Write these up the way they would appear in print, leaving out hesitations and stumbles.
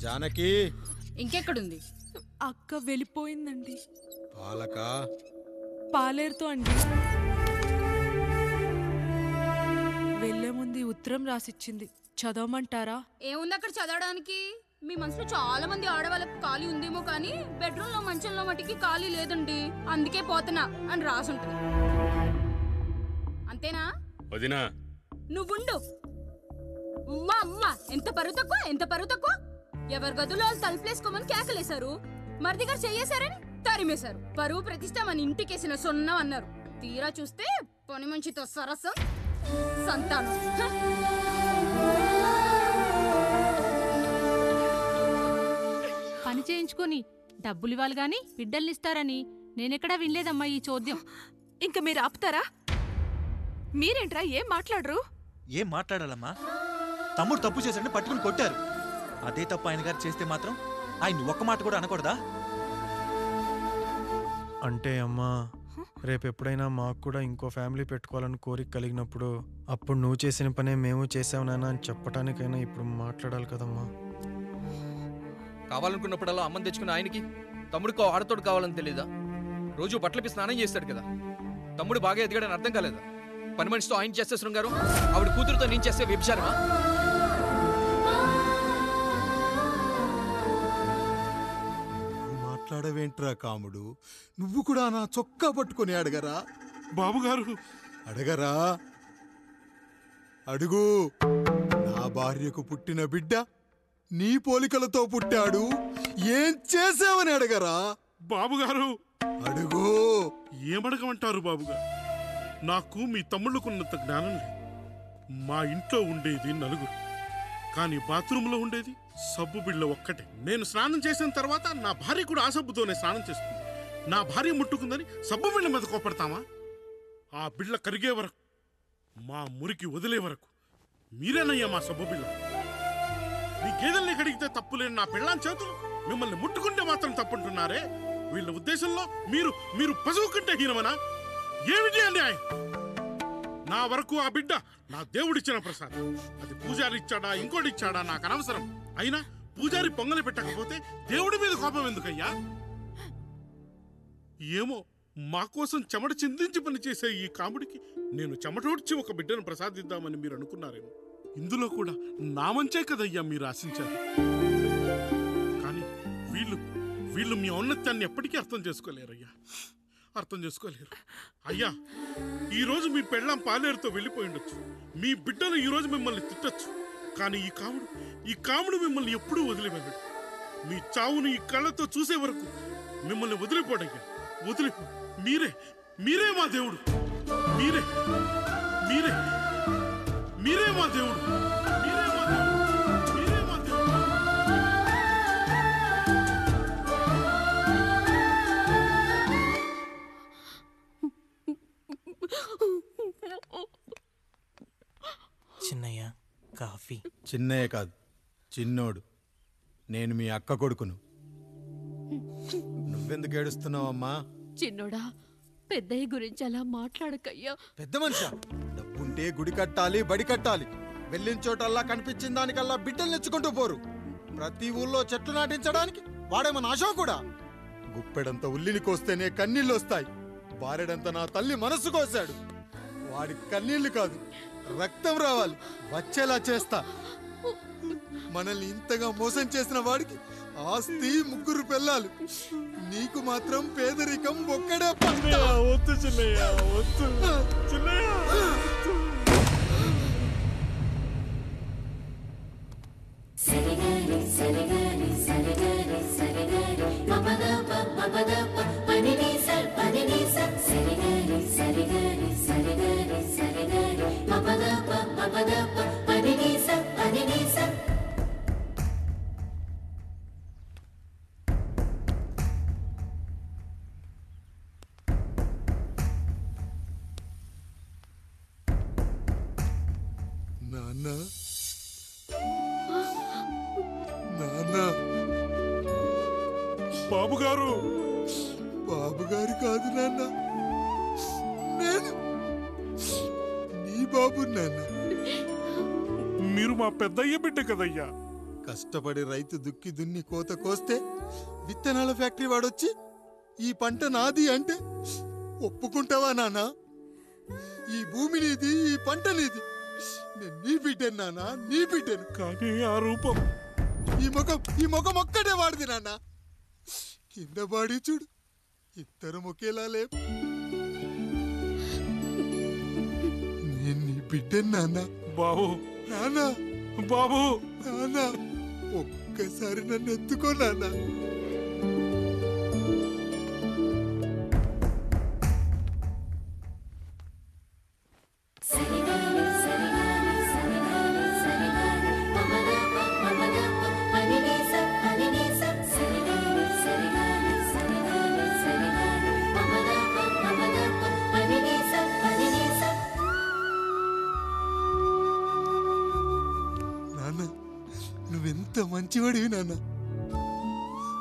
జానకి ఇంకెక్కడుంది? అక్క వెళ్ళిపోయిందండి. పాలక పాలేరుతో అండి. వెళ్లే ముందు ఉత్తరం రాసిచ్చింది, చదవమంటారా? ఏముంది అక్కడ చదవడానికి? మీ మనసులో చాలా మంది ఆడవాళ్ళకి ఖాళీ ఉందేమో కానీ బెడ్రూమ్ లో మంచంలో మట్టికి ఖాళీ లేదండి, అందుకే పోతున్నా అని రాసుంటది. అంతేనా వదినా? నువ్వుండు. మా అమ్మ ఎంత పరువు తక్కువ, ఎంత పరువు తక్కువ. ఎవరి గదులో తలుపులేసుకోమని కేకలేశారు, మరిది గారు చెయ్యేశారని తరిమేశారు. పరువు ప్రతిష్ట మన ఇంటికేసిన సొన్నం అన్నారు. తీరా చూస్తే పని మంచితో సరసం, సంతానం. పని చేయించుకొని డబ్బులు ఇవ్వాలి గాని బిడ్డల్నిస్తారని నేనెక్కడా వినలేదమ్మా ఈ చోద్యం. ఇంక మీరు ఆపుతారా? మీరేంట్రా ఏం మాట్లాడరు? ఏం మాట్లాడాలమ్మా? తమ్ముడు తప్పు చేశాడని పట్టుకుని కొట్టారు. అదే తప్పు ఆయన గారు చేస్తే మాత్రం ఆయన ఒక్క మాట కూడా అనకూడదా? అంటే అమ్మా, రేపు ఎప్పుడైనా మాకు కూడా ఇంకో ఫ్యామిలీ పెట్టుకోవాలని కోరిక కలిగినప్పుడు అప్పుడు నువ్వు చేసిన పనే మేము చేసావు నాన్న అని చెప్పటానికైనా ఇప్పుడు మాట్లాడాలి కదమ్మా. కావాలనుకున్నప్పుడల్లా అమ్మని తెచ్చుకున్న ఆయనకి తమ్ముడికో ఆడతోడు కావాలని తెలీదా? రోజు బట్టలపి స్నానం చేస్తాడు కదా. తమ్ముడు బాగా ఎదిగాడని అర్థం కాలేదా? పని మనిషితో ఆయన చేస్తే శృంగారం, ఆవిడ కూతురుతో నేను చేస్తే వ్యభిచారమా? మాట్లాడవేంట్రా కాముడు? నువ్వు కూడా నా చొక్కా పట్టుకొని అడగరా? బాబుగారు అడగరా? అడుగు. నా భార్యకు పుట్టిన బిడ్డ నీ పోలికలతో పుట్టాడు, ఏం చేసావని అడగరా? బాబుగారు అడుగు. ఏమడగమంటారు బాబుగారు? నాకు మీ తమ్ముళ్ళకున్నంత జ్ఞానం లేదు. మా ఇంట్లో ఉండేది నలుగురు, కానీ బాత్రూంలో ఉండేది సబ్బు బిళ్ళ ఒక్కటే. నేను స్నానం చేసిన తర్వాత నా భార్య కూడా ఆ సబ్బుతోనే స్నానం చేస్తుంది. నా భార్య ముట్టుకుందని సబ్బు బిళ్ళ మీద కోపడతామా? ఆ బిళ్ళ కరిగే వరకు, మా మురికి వదిలే వరకు మీరేనయ్యా మా సబ్బు బిళ్ళ. మీ గేదెల్ని కడిగితే తప్పులేని నా పిల్లాని చేతులు మిమ్మల్ని ముట్టుకుంటే మాత్రం తప్పుంటున్నారే. వీళ్ళ ఉద్దేశంలో మీరు మీరు పశువు కంటే హీనమనా? ఏమిటి అండి ఆయన? నా వరకు ఆ బిడ్డ నా దేవుడిచ్చిన ప్రసాదం. అది పూజారి ఇచ్చాడా ఇంకోటి ఇచ్చాడా నాకు అనవసరం. అయినా పూజారి పొంగలి పెట్టకపోతే దేవుడి మీద కోపం ఎందుకయ్యా? ఏమో, మా కోసం చెమట చిందించి పనిచేసే ఈ కాముడికి నేను చెమటోడ్చి ఒక బిడ్డను ప్రసాదిద్దామని మీరు అనుకున్నారేమో. ఇందులో కూడా నా మంచే కదయ్యా మీరు ఆశించారు. కానీ వీళ్ళు మీ ఔన్నత్యాన్ని ఎప్పటికీ అర్థం చేసుకోలేరయ్యా, అర్థం చేసుకోలేరు. అయ్యా, ఈరోజు మీ పెళ్ళాం పాలేరుతో వెళ్ళిపోయి ఉండొచ్చు, మీ బిడ్డలు ఈరోజు మిమ్మల్ని తిట్టచ్చు, కానీ ఈ కాముడు మిమ్మల్ని ఎప్పుడూ వదిలిపెట్టడు. మీ చావును ఈ కళ్ళతో చూసే వరకు మిమ్మల్ని వదిలిపోడయ్యా, వదిలిపో. మీరే మా దేవుడు, మీరే మీరే మీరే మా దేవుడు, మీరే మా దేవుడు, మీరే మా దేవుడు. చిన్నయ్య కాఫీ. చిన్నయ్య కాదు, చిన్నోడు. నేను మీ అక్క కొడుకును. నువ్వెందుకు ఏడుస్తున్నావమ్మా? చిన్నోడా, పెద్దయ్య గురించి అలా మాట్లాడకయ్యా. పెద్ద మనిషి, డబ్బుంటే గుడి కట్టాలి, బడి కట్టాలి. వెళ్ళిన చోటల్లా కనిపించిన దానికల్లా బిడ్డలు నెచ్చుకుంటూ పోరు. ప్రతి ఊళ్ళో చెట్లు నాటించడానికి వాడేమన్నా ఆశో కూడా. గుప్పెడంత ఉల్లిని కోస్తేనే కన్నీళ్ళు వస్తాయి. బారెడంత నా తల్లి మనసు కోసాడు. వాడి కన్నీళ్లు కాదు, రక్తం రావాలి, వచ్చేలా చేస్తా. మనల్ని ఇంతగా మోసం చేసిన వాడికి ఆస్తి, 3 పిల్లలు. నీకు మాత్రం పేదరికం ఒక్కడే. వద్దు చిన్నయ్య, వద్దు చిన్నయ్య. నాన్న, నాన్న. బాబుగారు, బాబుగారు కాదు నాన్న, నేను నీ బాబు నాన్న. మీరు మా పెద్దయ్య బిడ్డ కదయ్యా. కష్టపడి రైతు దుక్కి దున్ని కోత కోస్తే విత్తనాల ఫ్యాక్టరీ వాడొచ్చి ఈ పంట నాది అంటే ఒప్పుకుంటావా నాన్న? ఈ భూమి నీది, ఈ పంట నీది. నేను నీ బిడ్డను నాన్న, నీ బిడ్డను. కానీ ఆ రూపం, ఈ ముఖం ఒక్కటే వాడిది నాన్న. కింద బాడీ చూడు, ఇద్దరం ఒకేలా లేవు. నేను నీ బిడ్డను నాన్న. బాబు, నాన్న, బాబు, నాన్న, ఒక్కసారి నన్ను ఎత్తుకో నాన్న. నువ్వెంత మంచివాడివి నాన్న.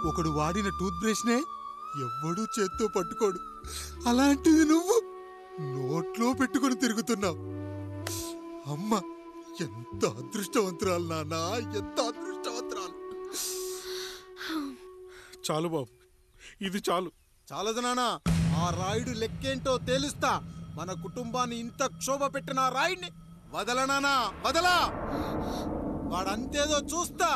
ఒకడు వాడిన టూత్ బ్రష్నే ఎవ్వడూ చేత్తో పట్టుకోడు. అలాంటిది నువ్వు నోట్లో పెట్టుకుని తిరుగుతున్నావు. అమ్మ ఎంత అదృష్టవంతురాలు నాన్న, ఎంత అదృష్టవంతురాలు. చాలు బాబు, ఇది చాలు. చాలదు నాన్న, ఆ రాయుడు లెక్కేంటో తేలుస్తా. మన కుటుంబాన్ని ఇంత క్షోభ పెట్టిన ఆ రాయుడిని వదలనానా, వదలా. వాడంతేదో చూస్తా.